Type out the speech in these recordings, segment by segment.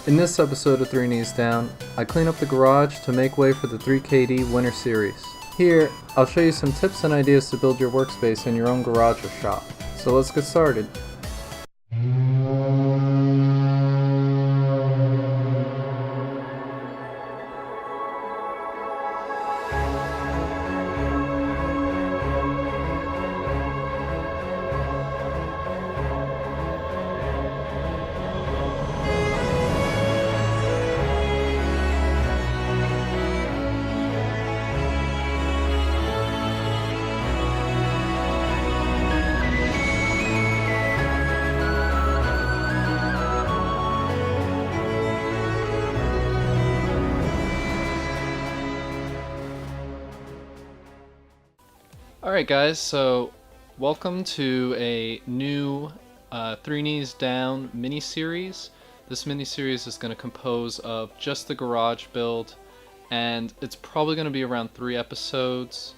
In this episode of 3 Knees Down, I clean up the garage to make way for the 3KD Winter Series. Here, I'll show you some tips and ideas to build your workspace in your own garage or shop. So let's get started. Alright guys, so welcome to a new 3 Knees Down mini-series. This mini-series is going to compose of just the garage build, and it's probably going to be around 3 episodes.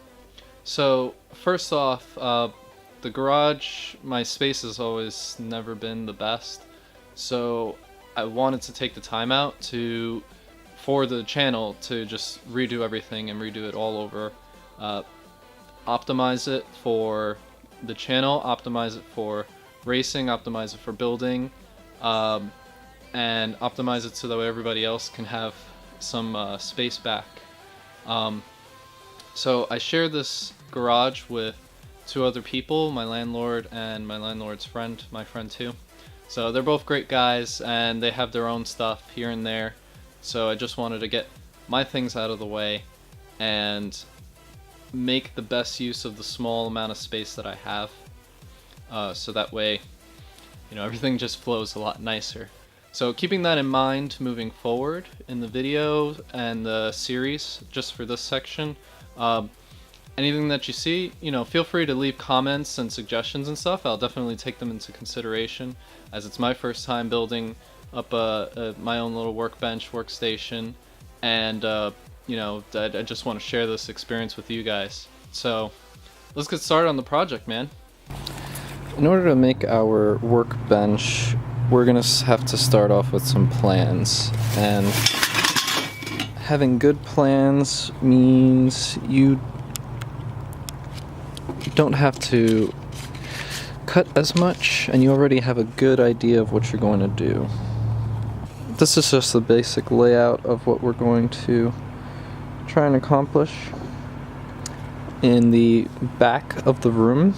So first off, the garage, my space has always never been the best, so I wanted to take the time out for the channel to just redo everything and redo it all over. Optimize it for the channel, optimize it for racing, optimize it for building, and optimize it so that way everybody else can have some space back. So I share this garage with 2 other people, my landlord and my landlord's friend, my friend too. So they're both great guys and they have their own stuff here and there. So I just wanted to get my things out of the way and make the best use of the small amount of space that I have, so that way, you know, everything just flows a lot nicer. So keeping that in mind moving forward in the video and the series, just for this section, anything that you see, you know, feel free to leave comments and suggestions and stuff. I'll definitely take them into consideration, as it's my first time building up my own little workstation, and you know, I just want to share this experience with you guys. So let's get started on the project, man. In order to make our workbench, we're gonna have to start off with some plans, and having good plans means you don't have to cut as much, and you already have a good idea of what you're going to do. This is just the basic layout of what we're going to try and accomplish. In the back of the room,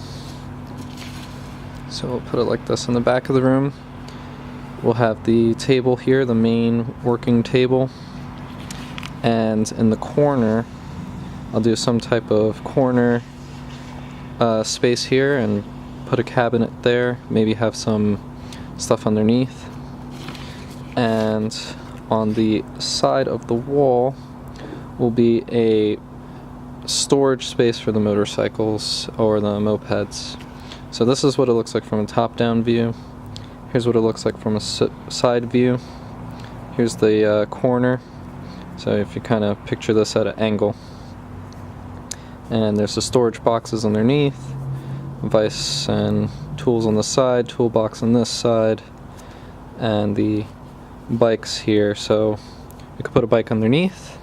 so we'll put it like this. In the back of the room, we'll have the table here, the main working table, and in the corner, I'll do some type of corner space here and put a cabinet there, maybe have some stuff underneath. And on the side of the wall will be a storage space for the motorcycles or the mopeds. So this is what it looks like from a top-down view. Here's what it looks like from a side view. Here's the corner. So if you kind of picture this at an angle. And there's the storage boxes underneath, vise and tools on the side, toolbox on this side, and the bikes here. So you could put a bike underneath,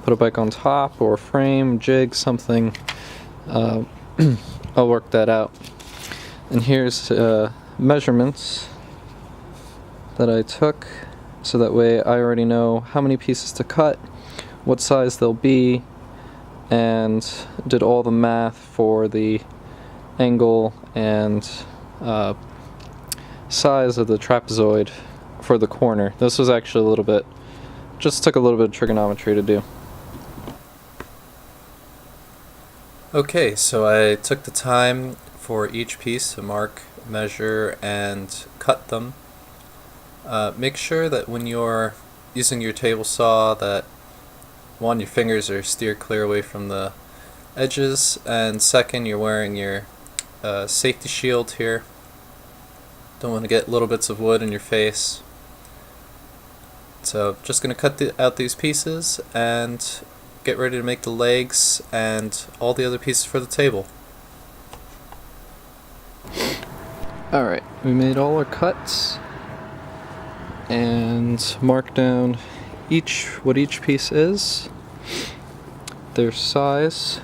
put a bike on top, or frame, jig, something. I'll work that out. And here's measurements that I took, so that way I already know how many pieces to cut, what size they'll be, and did all the math for the angle and size of the trapezoid for the corner. This was actually just took a little bit of trigonometry to do. Okay, so I took the time for each piece to mark, measure, and cut them. Make sure that when you're using your table saw that, one, your fingers are steered clear away from the edges, and second, you're wearing your safety shield here. Don't want to get little bits of wood in your face. So just going to cut out these pieces and get ready to make the legs and all the other pieces for the table. Alright, we made all our cuts. and mark down what each piece is, their size,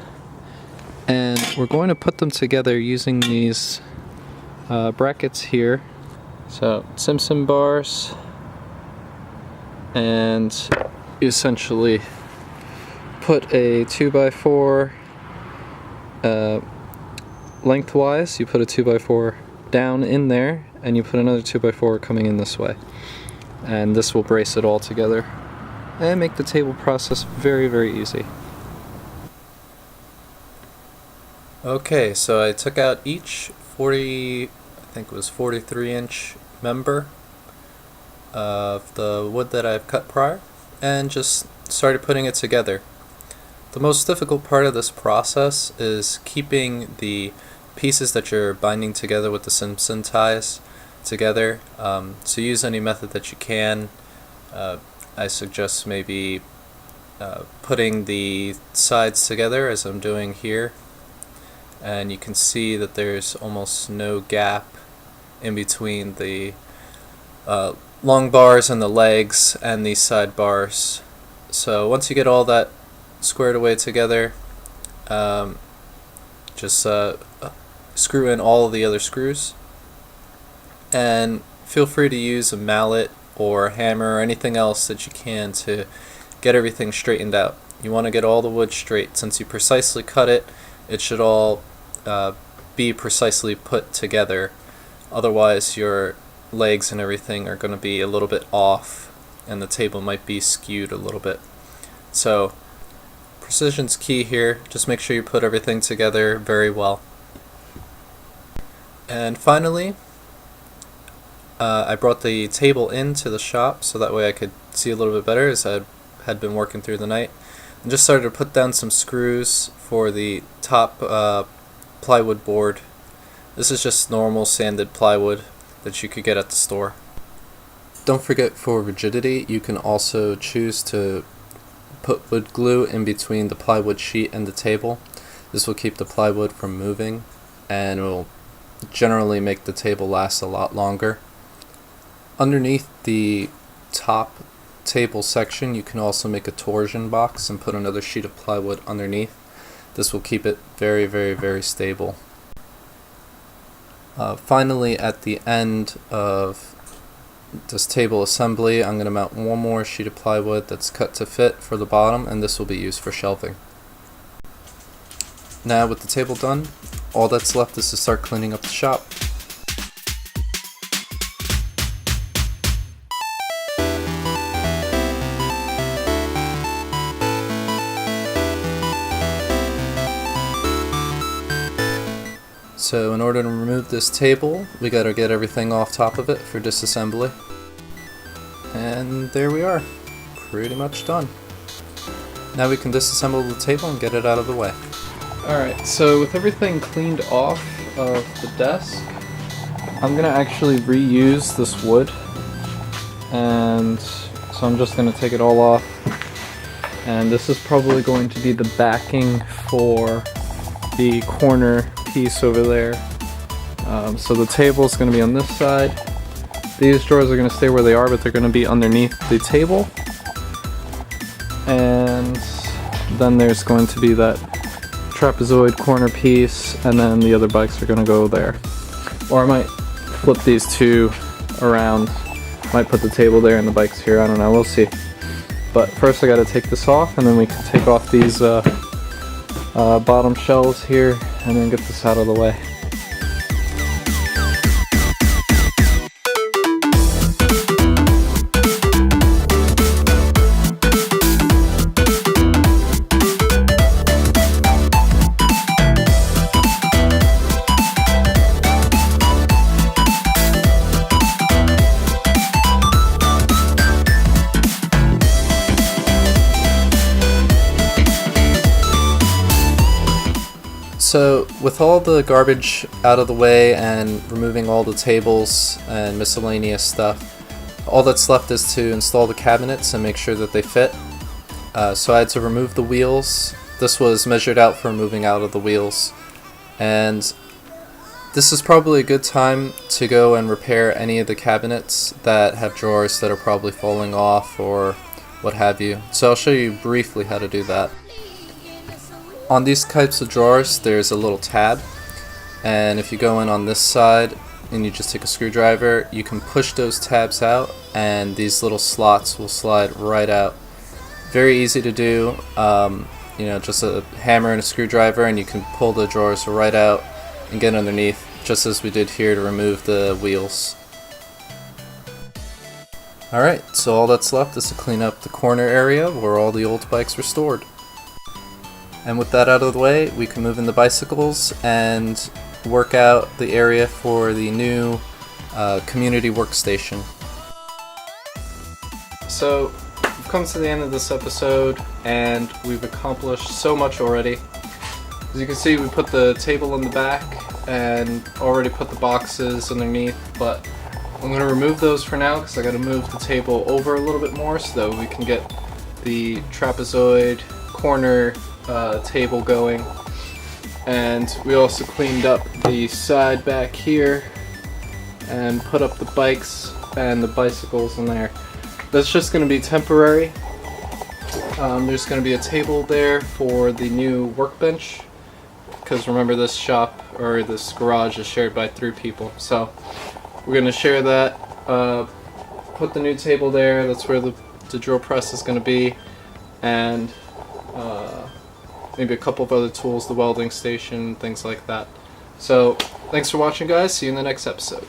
and we're going to put them together using these brackets here. So Simpson bars, and you essentially put a 2x4 lengthwise. You put a 2x4 down in there, and you put another 2x4 coming in this way, and this will brace it all together and make the table process very, very easy. Okay, so I took out each 43-inch member of the wood that I've cut prior and just started putting it together. The most difficult part of this process is keeping the pieces that you're binding together with the Simpson ties together. So use any method that you can. I suggest maybe putting the sides together as I'm doing here, and you can see that there's almost no gap in between the long bars and the legs and these side bars. So once you get all that squared away together, just screw in all of the other screws, and feel free to use a mallet or a hammer or anything else that you can to get everything straightened out. You want to get all the wood straight. Since you precisely cut it, it should all be precisely put together. Otherwise your legs and everything are going to be a little bit off and the table might be skewed a little bit. So precision's key here. Just make sure you put everything together very well. And finally, I brought the table into the shop so that way I could see a little bit better, as I had been working through the night, and just started to put down some screws for the top plywood board. This is just normal sanded plywood that you could get at the store. Don't forget, for rigidity, you can also choose to put wood glue in between the plywood sheet and the table. This will keep the plywood from moving and will generally make the table last a lot longer. Underneath the top table section, you can also make a torsion box and put another sheet of plywood underneath. This will keep it very, very, very stable. Finally, at the end of this table assembly, I'm going to mount one more sheet of plywood that's cut to fit for the bottom, and this will be used for shelving. Now with the table done, all that's left is to start cleaning up the shop. So in order to remove this table, we gotta get everything off top of it for disassembly. And there we are, pretty much done. Now we can disassemble the table and get it out of the way. Alright, so with everything cleaned off of the desk, I'm gonna actually reuse this wood. And so I'm just gonna take it all off. And this is probably going to be the backing for the corner piece over there. So the table is going to be on this side. These drawers are going to stay where they are, but they're going to be underneath the table. And then there's going to be that trapezoid corner piece, and then the other bikes are going to go there. Or I might flip these two around. Might put the table there and the bikes here. I don't know. We'll see. But first I got to take this off, and then we can take off these bottom shelves here and then get this out of the way. So with all the garbage out of the way and removing all the tables and miscellaneous stuff, all that's left is to install the cabinets and make sure that they fit. So I had to remove the wheels. This was measured out for moving out of the wheels. And This is probably a good time to go and repair any of the cabinets that have drawers that are probably falling off or what have you. So I'll show you briefly how to do that. On these types of drawers there's a little tab, and if you go in on this side and you just take a screwdriver, you can push those tabs out and these little slots will slide right out. Very easy to do. Just a hammer and a screwdriver and you can pull the drawers right out and get underneath, just as we did here to remove the wheels. Alright, so all that's left is to clean up the corner area where all the old bikes were stored. And with that out of the way, we can move in the bicycles and work out the area for the new community workstation. So we've come to the end of this episode and we've accomplished so much already. As you can see, we put the table in the back and already put the boxes underneath, but I'm going to remove those for now because I got to move the table over a little bit more so that we can get the trapezoid corner table going. And we also cleaned up the side back here and put up the bikes and the bicycles in there. That's just going to be temporary. There's going to be a table there for the new workbench, because remember, this shop or this garage is shared by 3 people, so we're going to share that. Put the new table there, that's where the drill press is going to be, and maybe a couple of other tools, the welding station, things like that. So thanks for watching, guys. See you in the next episode.